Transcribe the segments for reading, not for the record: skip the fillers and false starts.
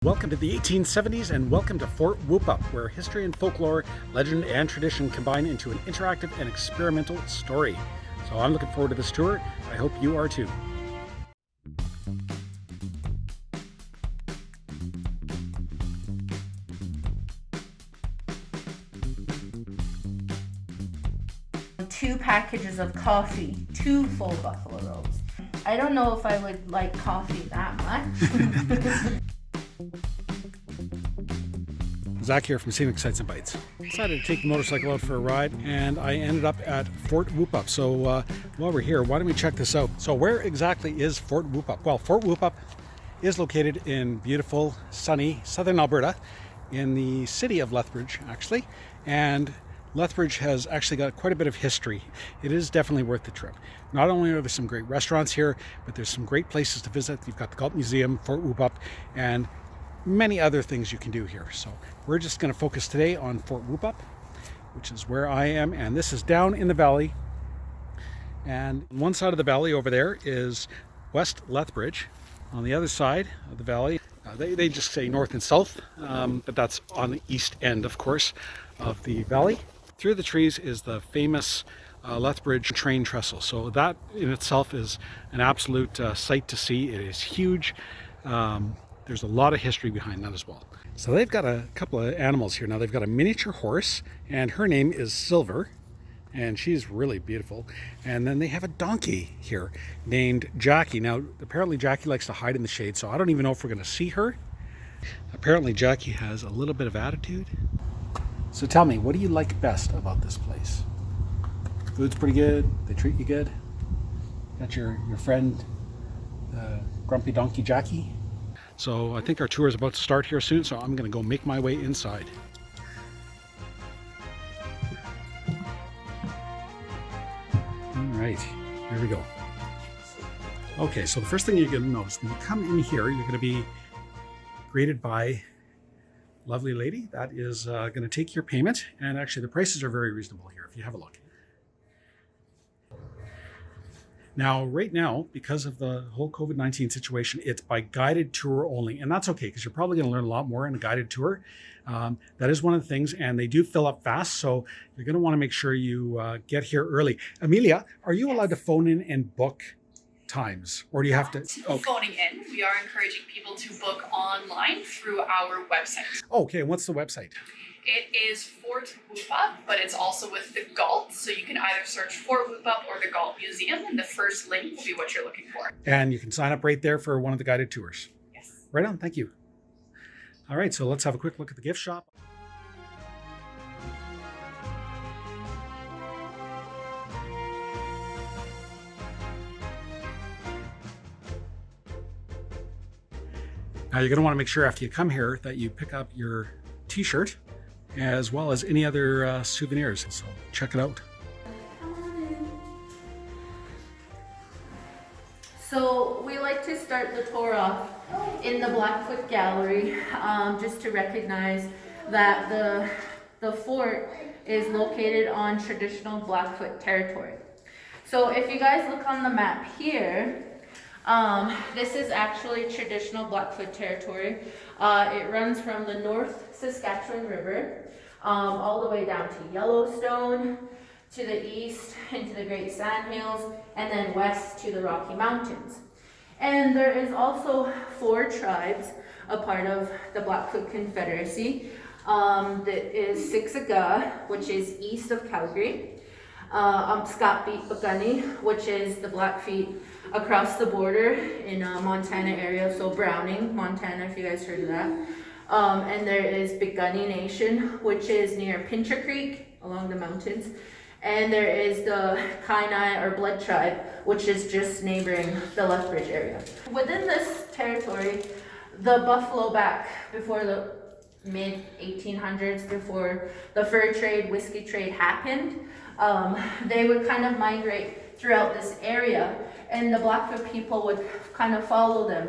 Welcome to the 1870s and welcome to Fort Whoop-Up, where history and folklore, legend and tradition combine into an interactive and experimental story. So I'm looking forward to this tour. I hope you are too. Two packages of coffee, 2 full buffalo robes. I don't know if I would like coffee that much. Zach here from Scenic Sights and Bites. Decided to take the motorcycle out for a ride and I ended up at Fort Whoop-Up. So while we're here, why don't we check this out? So where exactly is Fort Whoop-Up? Well, Fort Whoop-Up is located in beautiful, sunny southern Alberta in the city of Lethbridge, actually. And Lethbridge has actually got quite a bit of history. It is definitely worth the trip. Not only are there some great restaurants here, but there's some great places to visit. You've got the Galt Museum, Fort Whoop-Up, and many other things you can do here. So we're just going to focus today on Fort Whoop-Up, which is where I am, and this is down in the valley. And on one side of the valley over there is West Lethbridge. On the other side of the valley, they just say north and south, but that's on the east end, of course, of the valley. Through the trees is the famous Lethbridge train trestle. So that in itself is an absolute sight to see. It is huge. There's a lot of history behind that as well. So they've got a couple of animals here. Now they've got a miniature horse and her name is Silver and she's really beautiful. And then they have a donkey here named Jackie. Now apparently Jackie likes to hide in the shade, so I don't even know if we're going to see her. Apparently Jackie has a little bit of attitude. So tell me, what do you like best about this place? Food's pretty good, they treat you good. Got your friend Grumpy Donkey Jackie. So I think our tour is about to start here soon, so I'm going to go make my way inside. All right, here we go. Okay, so the first thing you're going to notice when you come in here, you're going to be greeted by a lovely lady that is going to take your payment. And actually the prices are very reasonable here if you have a look. Now, right now, because of the whole COVID-19 situation, it's by guided tour only. And that's okay, because you're probably going to learn a lot more in a guided tour. That is one of the things, and they do fill up fast. So you're going to want to make sure you get here early. Amelia, are you allowed to phone in and book times? Or do you have to? Okay. Phoning in, we are encouraging people to book online through our website. Okay, and what's the website? It is Fort Whoop-Up, but it's also with the Galt. So you can either search Fort Whoop-Up or the Galt Museum, and the first link will be what you're looking for. And you can sign up right there for one of the guided tours. Yes. Right on, thank you. All right, so let's have a quick look at the gift shop. Now you're going to want to make sure after you come here that you pick up your t-shirt as well as any other souvenirs. So check it out. So we like to start the tour off in the Blackfoot Gallery, just to recognize that the fort is located on traditional Blackfoot territory. So if you guys look on the map here, this is actually traditional Blackfoot territory. It runs from the North Saskatchewan River all the way down to Yellowstone, to the east into the Great Sandhills, and then west to the Rocky Mountains. And there is also 4 tribes, a part of the Blackfoot Confederacy. That is Siksika, which is east of Calgary. Scotbeat Buguni, which is the Blackfeet across the border in Montana area, so Browning, Montana, if you guys heard of that. And there is Biguni Nation, which is near Pincher Creek along the mountains. And there is the Kainai or Blood Tribe, which is just neighboring the Lethbridge area. Within this territory, the buffalo back before the mid 1800s, before the fur trade, whiskey trade happened, they would kind of migrate throughout this area, and the Blackfoot people would kind of follow them.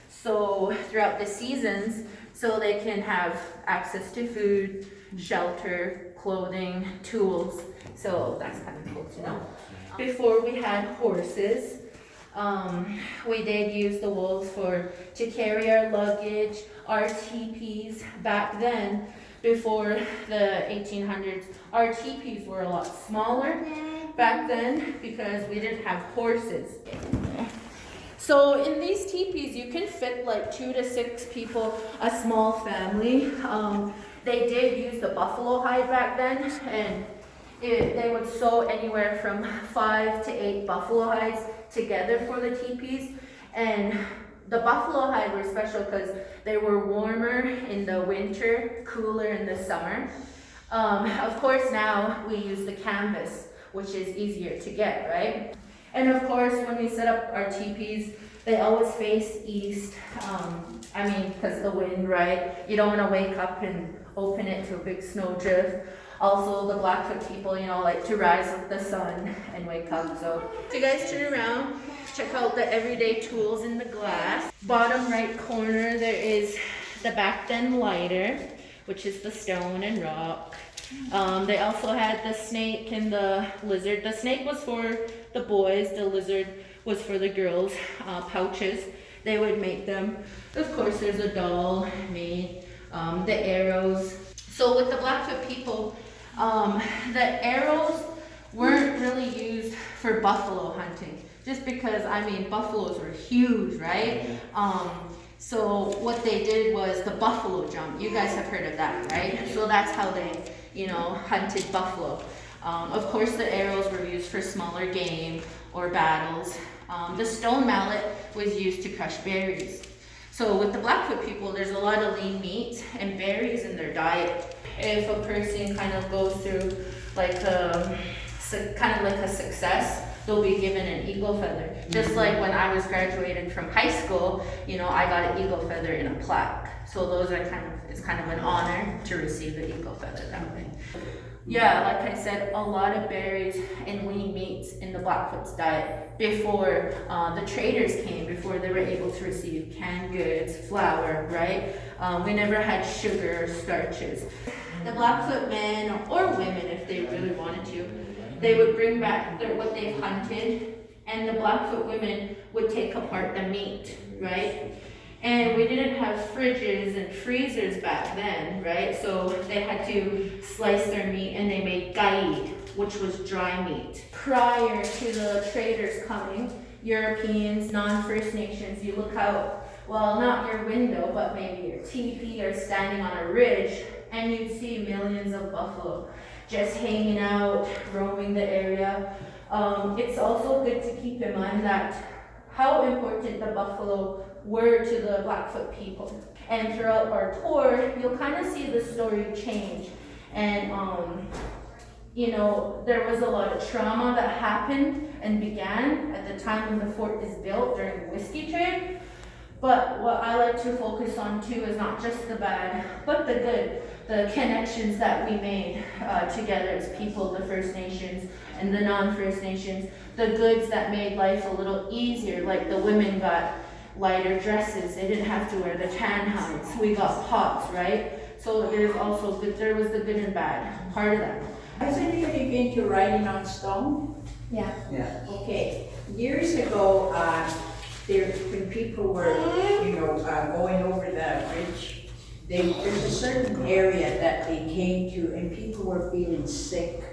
So throughout the seasons, so they can have access to food, shelter, clothing, tools. So that's kind of cool to know. Before we had horses, We did use the wolves to carry our luggage, our teepees. Back then, before the 1800s, our teepees were a lot smaller back then because we didn't have horses. So in these teepees, you can fit like 2 to 6 people, a small family. They did use the buffalo hide back then, and they would sew anywhere from 5 to 8 buffalo hides together for the teepees. And the buffalo hide were special because they were warmer in the winter, cooler in the summer. Of course, now we use the canvas, which is easier to get, right? And of course, when we set up our teepees, they always face east. Because the wind, right? You don't want to wake up and open it to a big snowdrift. Also, the Blackfoot people, like to rise with the sun and wake up. So if you guys turn around, check out the everyday tools in the glass. Bottom right corner, there is the back then lighter, which is the stone and rock. They also had the snake and the lizard. The snake was for the boys, the lizard was for the girls, pouches. They would make them. Of course, there's a doll made, the arrows. So with the Blackfoot people, the arrows weren't really used for buffalo hunting, just because, buffaloes were huge, right? So what they did was the buffalo jump. You guys have heard of that, right? So that's how they, hunted buffalo. Of course, the arrows were used for smaller game or battles. The stone mallet was used to crush berries. So with the Blackfoot people, there's a lot of lean meat and berries in their diet. If a person kind of goes through like a success, they'll be given an eagle feather. Just like when I was graduated from high school, I got an eagle feather in a plaque. So those are it's kind of an honor to receive the eagle feather that way. Yeah, like I said, a lot of berries and lean meats in the Blackfoot's diet before the traders came, before they were able to receive canned goods, flour, right? We never had sugar or starches. The Blackfoot men or women, if they really wanted to, they would bring back what they've hunted, and the Blackfoot women would take apart the meat, right? And we didn't have fridges and freezers back then, right? So they had to slice their meat, and they made gai, which was dry meat. Prior to the traders coming, Europeans, non-First Nations, you look out, well, not your window, but maybe your teepee or standing on a ridge, and you'd see millions of buffalo just hanging out, roaming the area. It's also good to keep in mind that how important the buffalo were to the Blackfoot people. And throughout our tour, you'll kind of see the story change. And there was a lot of trauma that happened and began at the time when the fort is built during the whiskey trade. But what I like to focus on too is not just the bad, but the good, the connections that we made together as people, the First Nations and the non-First Nations, the goods that made life a little easier, like the women got lighter dresses, they didn't have to wear the tan hides, we got pots, right? So there was the good and bad part of that. Has anybody been to riding on stone? Yeah. Okay, years ago, when people were, going over the bridge, there's a certain area that they came to, and people were feeling sick,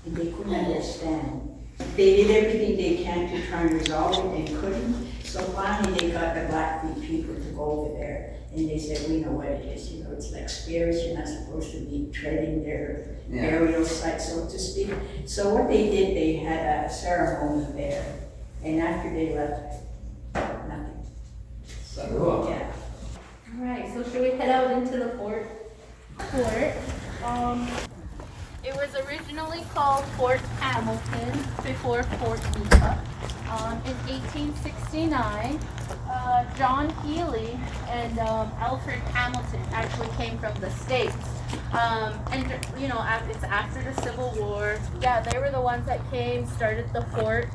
and they couldn't understand. They did everything they can to try and resolve it, and couldn't. So finally, they got the Blackfeet people to go over there, and they said, "We know what it is. It's like spirits. You're not supposed to be treading their burial site, so to speak." So what they did, they had a ceremony there, and after they left, nothing. So, yeah. All right, so should we head out into the fort? It was originally called Fort Hamilton before Fort Whisky. In 1869, John Healy and Alfred Hamilton actually came from the States. It's after the Civil War. Yeah, they were the ones that came, started the fort.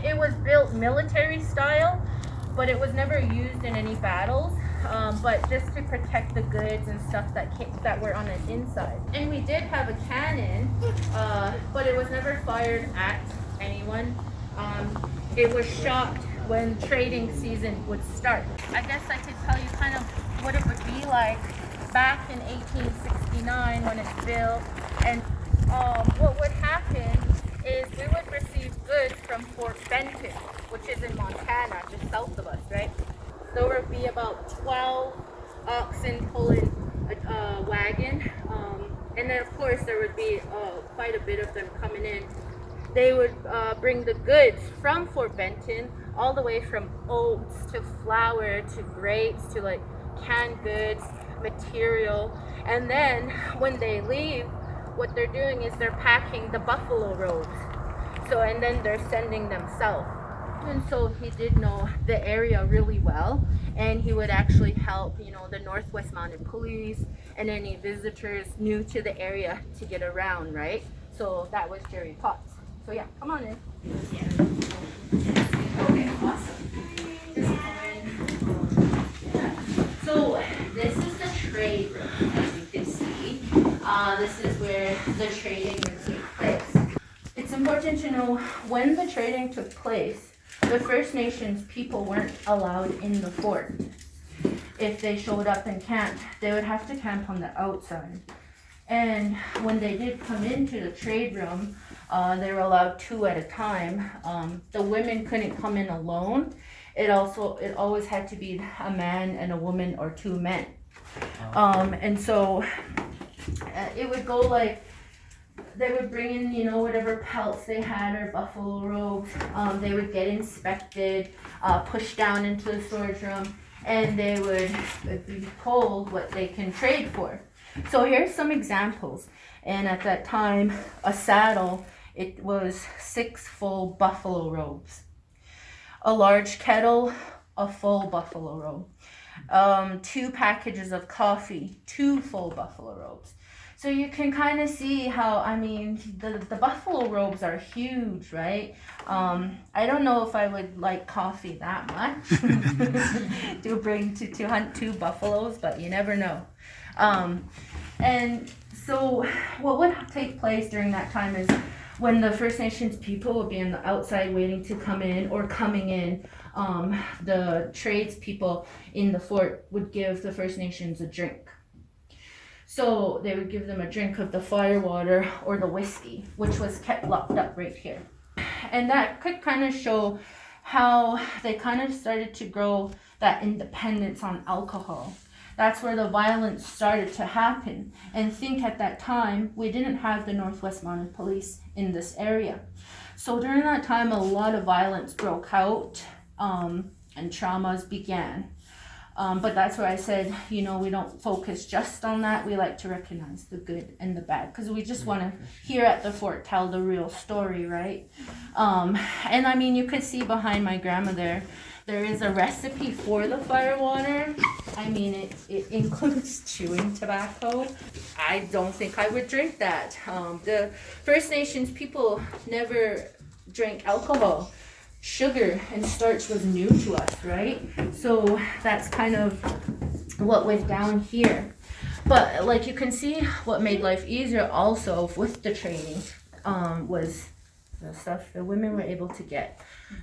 It was built military style, but it was never used in any battles. But just to protect the goods and stuff that were on the inside. And we did have a cannon, but it was never fired at anyone. It was shot when trading season would start. I guess I could tell you kind of what it would be like back in 1869 when it's built. And what would happen is we would receive goods from Fort Benton, which is in Montana, just south of us, right? There would be about 12 oxen pulling a wagon. And then, of course, there would be quite a bit of them coming in. They would bring the goods from Fort Benton, all the way from oats to flour to grapes to like canned goods, material. And then when they leave, what they're doing is they're packing the buffalo robes. So, and then they're sending them south. And so he did know the area really well, and he would actually help, you know, the Northwest Mounted Police and any visitors new to the area to get around, right? So that was Jerry Potts. So yeah, come on in. Yeah. Okay, awesome. Just come in. Yeah. So this is the trade room, as you can see. This is where the trading would take place. It's important to know when the trading took place, the First Nations people weren't allowed in the fort. If they showed up and camped, they would have to camp on the outside. And when they did come into the trade room, they were allowed 2 at a time. The women couldn't come in alone. It always had to be a man and a woman or 2 men. And so it would go like, they would bring in, you know, whatever pelts they had or buffalo robes. They would get inspected, pushed down into the storage room, and they would be told what they can trade for. So here's some examples. And at that time, a saddle, it was 6 full buffalo robes. A large kettle, a full buffalo robe. 2 packages of coffee, 2 full buffalo robes. So you can kind of see how, I mean, the buffalo robes are huge, right? I don't know if I would like coffee that much to bring to hunt 2 buffaloes, but you never know. And so what would take place during that time is when the First Nations people would be on the outside waiting to come in or coming in, the tradespeople in the fort would give the First Nations a drink. So they would give them a drink of the firewater or the whiskey, which was kept locked up right here. And that could kind of show how they kind of started to grow that independence on alcohol. That's where the violence started to happen. And think at that time, we didn't have the Northwest Mounted Police in this area. So during that time, a lot of violence broke out and traumas began. But that's where I said, you know, we don't focus just on that. We like to recognize the good and the bad because we just want to, here at the fort, tell the real story, right? And I mean, you could see behind my grandma there is a recipe for the firewater. I mean, it includes chewing tobacco. I don't think I would drink that. The First Nations people never drank alcohol. Sugar and starch was new to us, right? So that's kind of what went down here. But like you can see, what made life easier also with the training was the stuff the women were able to get.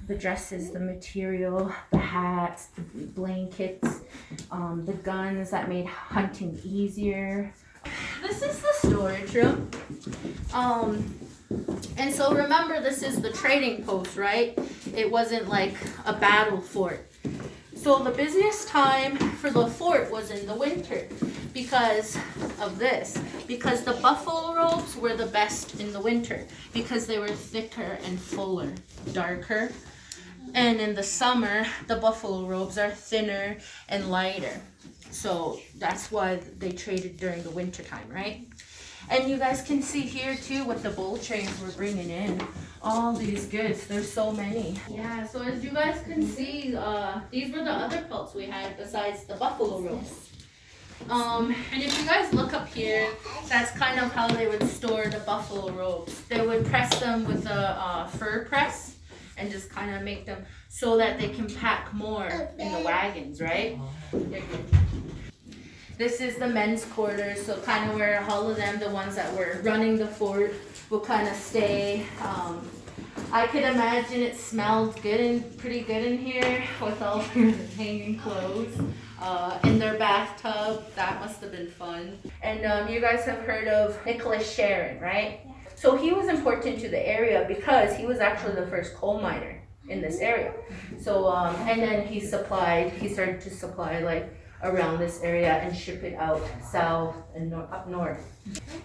The dresses, the material, the hats, the blankets, the guns that made hunting easier. This is the storage room. And so remember, this is the trading post, right? It wasn't like a battle fort. So the busiest time for the fort was in the winter because of this. Because the buffalo robes were the best in the winter because they were thicker and fuller, darker. And in the summer, the buffalo robes are thinner and lighter. So that's why they traded during the winter time, right? And you guys can see here too what the bull trains were bringing in. All these goods, there's so many. Yeah, so as you guys can see, these were the other pelts we had besides the buffalo robes. And if you guys look up here, that's kind of how they would store the buffalo robes. They would press them with a fur press and just kind of make them so that they can pack more in the wagons, right? This is the men's quarters, so kind of where all of them, the ones that were running the fort, will kind of stay. I could imagine it smelled good and pretty good in here with all their hanging clothes. In their bathtub, that must have been fun. And you guys have heard of Nicholas Sharon, right? So he was important to the area because he was actually the first coal miner in this area. So, and then he started to supply like around this area and ship it out south and up north.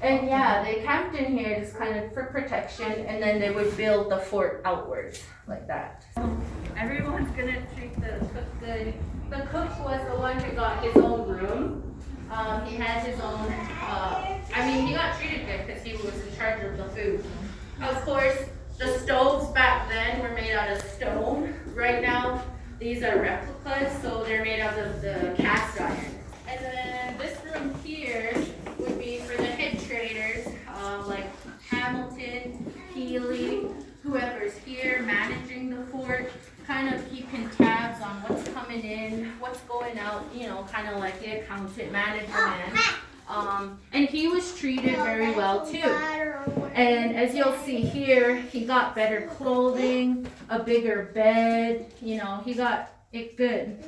And yeah, they camped in here just kind of for protection, and then they would build the fort outwards like that. Everyone's gonna treat the cook good. The cook was the one who got his own room. He had his own, he got treated good because he was in charge of the food. Of course, the stoves back then were made out of stone. Right now, these are replicas, so they're made out of the cast iron. And then this room here would be for the head traders, like Hamilton, Healy, whoever's here managing the fort, kind of keeping tabs on what's coming in, what's going out, kind of like the accountant, manager man. And he was treated very well too. And as you'll see here, he got better clothing, a bigger bed, he got it good.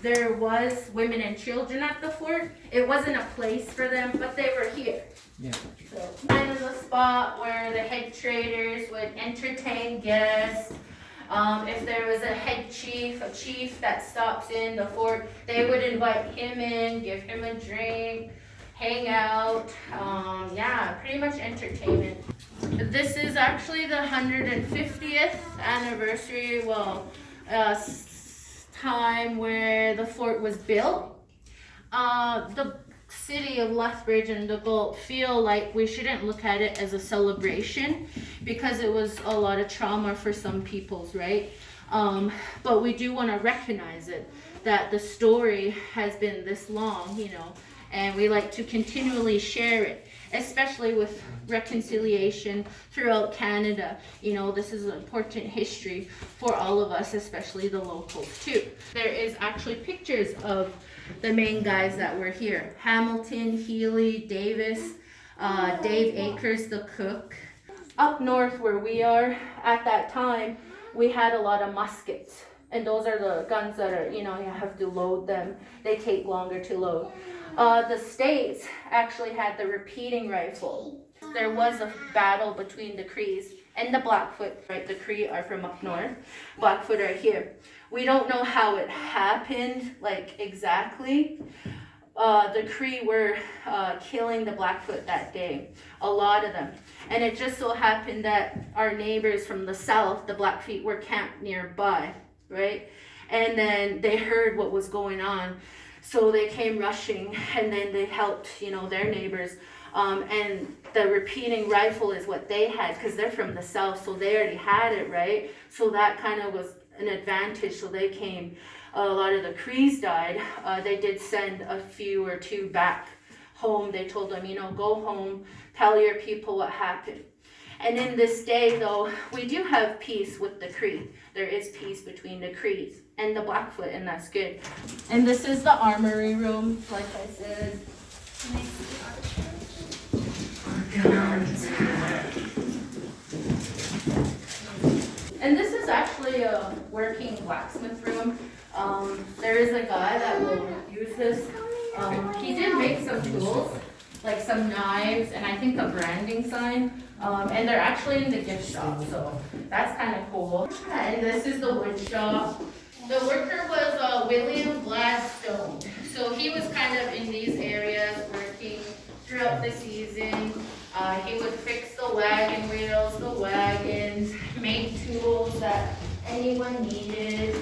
There was women and children at the fort. It wasn't a place for them, but they were here. Yeah. So kind of the spot where the head traders would entertain guests. If there was a chief that stops in the fort, they would invite him in, give him a drink, hang out. Pretty much entertainment. This is actually the 150th anniversary, time where the fort was built. The city of Lethbridge and the Gulf feel like we shouldn't look at it as a celebration because it was a lot of trauma for some peoples, right? But we do want to recognize it, that the story has been this long, and we like to continually share it, especially with reconciliation throughout Canada. This is an important history for all of us, especially the locals too. There is actually pictures of the main guys that were here. Hamilton, Healy, Davis, Dave Akers, the cook. Up north where we are at that time, we had a lot of muskets. And those are the guns that are, you have to load them. They take longer to load. The States actually had the repeating rifle. There was a battle between the Crees and the Blackfoot, right? The Cree are from up north, Blackfoot are here. We don't know how it happened, like exactly. The Cree were killing the Blackfoot that day, a lot of them. And it just so happened that our neighbors from the south, the Blackfeet, were camped nearby, right? And then they heard what was going on. So they came rushing, and then they helped, their neighbors. And the repeating rifle is what they had because they're from the south, so they already had it, right? So that kind of was an advantage. So they came. A lot of the Crees died. They did send a few or two back home. They told them, go home, tell your people what happened. And in this day, though, we do have peace with the Cree. There is peace between the Crees and the Blackfoot, and that's good. And this is the armory room, like I said. And this is actually a working blacksmith room. There is a guy that will use this. He did make some tools, like some knives, and I think a branding sign. And they're actually in the gift shop, so that's kind of cool. And this is the wood shop. The worker was William Gladstone. So he was kind of in these areas working throughout the season. He would fix the wagon wheels, the wagons, make tools that anyone needed.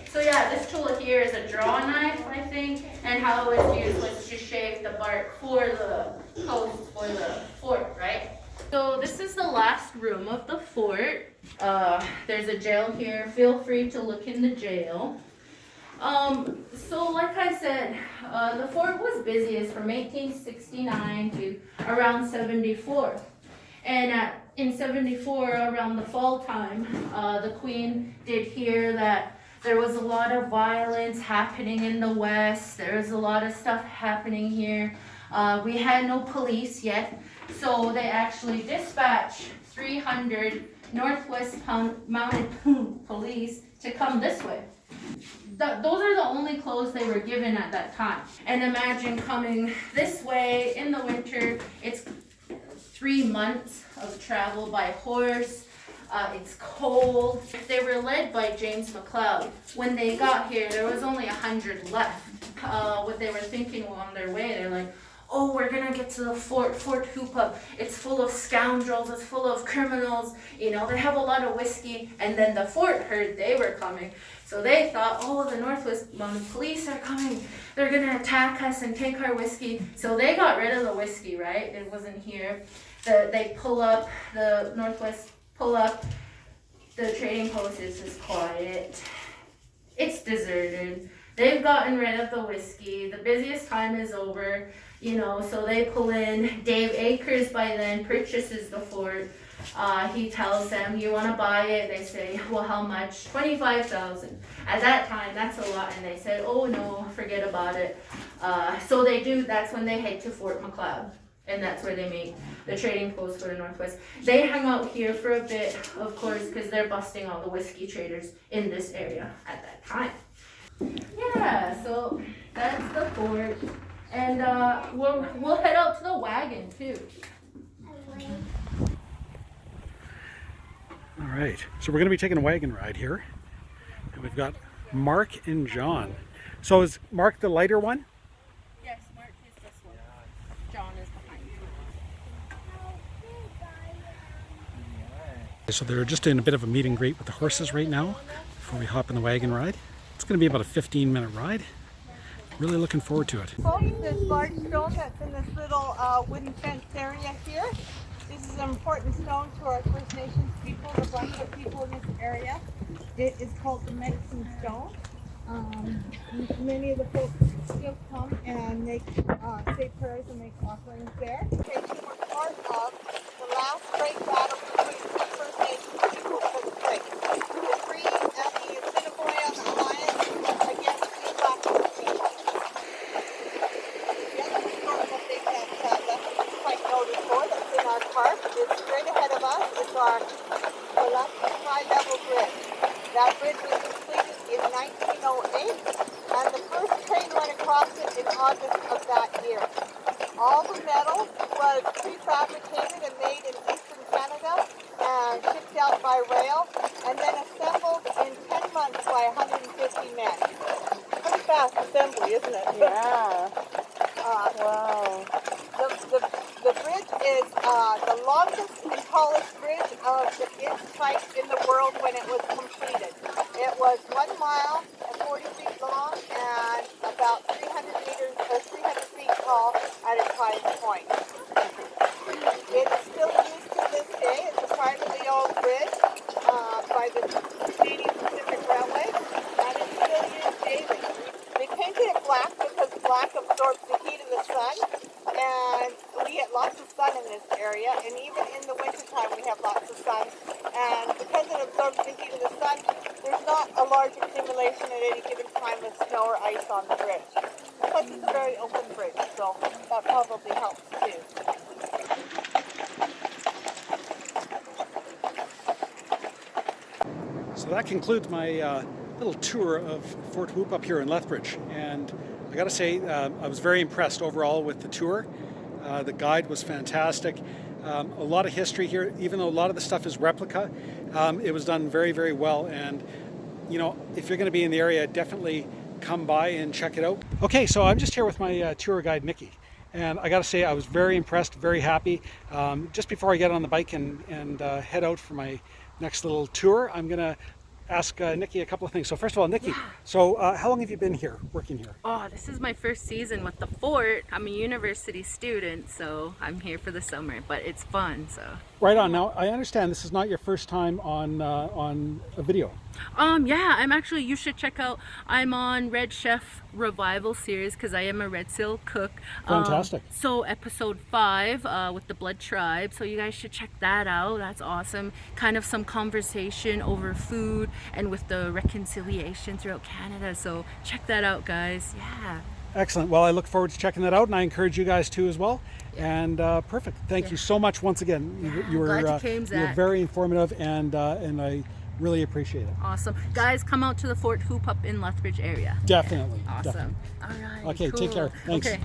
So yeah, this tool here is a draw knife, I think, and how it was used was to shave the bark for the posts for the fort, right? So this is the last room of the fort. There's a jail here. Feel free to look in the jail. So like I said, the fort was busiest from 1869 to around 74. And in 74, around the fall time, the Queen did hear that there was a lot of violence happening in the West. There was a lot of stuff happening here. We had no police yet, so they actually dispatched 300 Northwest Mounted Police to come this way. Those are the only clothes they were given at that time. And imagine coming this way in the winter. It's 3 months of travel by horse. It's cold. They were led by James McLeod. When they got here, there was only 100 left. What they were thinking on their way, they're like, oh, we're gonna get to the Fort Hoopup. It's full of scoundrels, it's full of criminals, you know, they have a lot of whiskey. And then the fort heard they were coming. So they thought, oh, the Northwest Mounted Police are coming. They're gonna attack us and take our whiskey. So they got rid of the whiskey, right? It wasn't here. They pull up, the Northwest pull up. The trading post is just quiet. It's deserted. They've gotten rid of the whiskey. The busiest time is over, you know, so they pull in. Dave Akers by then purchases the fort. He tells them, you want to buy it? They say, well, how much? $25,000. At that time, that's a lot. And they said, oh, no, forget about it. So they do. That's when they head to Fort McLeod. And that's where they make the trading post for the Northwest. They hung out here for a bit, of course, because they're busting all the whiskey traders in this area at that time. Yeah, so that's the fort. And we'll head out to the wagon, too. All right, so we're going to be taking a wagon ride here. And we've got Mark and John. So is Mark the lighter one? Yes, Mark is this one. John is behind you. So they're just doing a bit of a meet and greet with the horses right now before we hop in the wagon ride. It's going to be about a 15-minute ride. Really looking forward to it. Folks, this large stone that's in this little wooden fenced area here, this is an important stone to our First Nations people, the Blackfoot people in this area. It is called the medicine stone. Many of the folks still come and make say prayers and make offerings there. Okay, so we're part of the last great battle between the First Nations people took place. The Cree and the Assiniboia Alliance against the Blackfoot people. The other historical thing that is quite noted for that's in our park is straight ahead of us is our Blackfoot high-level bridge. That bridge was completed in 1908, and the first train went across it in August of that year. All the metal was prefabricated and made in eastern Canada and shipped out by rail, and then assembled in 10 months by 150 men. Pretty fast assembly, isn't it? Yeah. Wow. The bridge is the longest and tallest bridge of its type in the world when it was completed. It was 1 mile and 40 feet long and about 300 feet tall at its highest point. It is still used to this day. It's a privately owned bridge by the Canadian Pacific Railway, and it's still used daily. They painted it black because black absorbs the heat of the sun, and we get lots of sun in this area, and even in the wintertime we have lots of sun, and because it absorbs the heat of the sun, there's not a large accumulation at any given time of snow or ice on the bridge. Plus it's a very open bridge, so that probably helps too. So that concludes my little tour of Fort Whoop up here in Lethbridge, and I gotta say I was very impressed overall with the tour. The guide was fantastic. A lot of history here, even though a lot of the stuff is replica. It was done very, very well, and you know, if you're going to be in the area, definitely come by and check it out. Okay, so I'm just here with my tour guide Nikki, and I gotta say I was very impressed, very happy. Just before I get on the bike and head out for my next little tour, I'm gonna ask Nikki a couple of things. So first of all, Nikki, so how long have you been here, working here? Oh, this is my first season with the fort. I'm a university student, so I'm here for the summer, but it's fun, so. Right on. Now, I understand this is not your first time on a video. Yeah, I'm actually, you should check out, I'm on Red Chef Revival series because I am a Red Seal cook. Fantastic. So episode 5 with the Blood Tribe, so you guys should check that out. That's awesome. Kind of some conversation over food and with the reconciliation throughout Canada, so check that out, guys. Yeah. Excellent. Well, I look forward to checking that out, and I encourage you guys to as well. And perfect. Thank you so much once again. You were glad you came, you were Zach. very informative, and I really appreciate it. Awesome. Guys, come out to the Fort Hoop up in Lethbridge area. Definitely. Awesome. Definitely. All right. Okay, take cool. care. Thanks. Okay.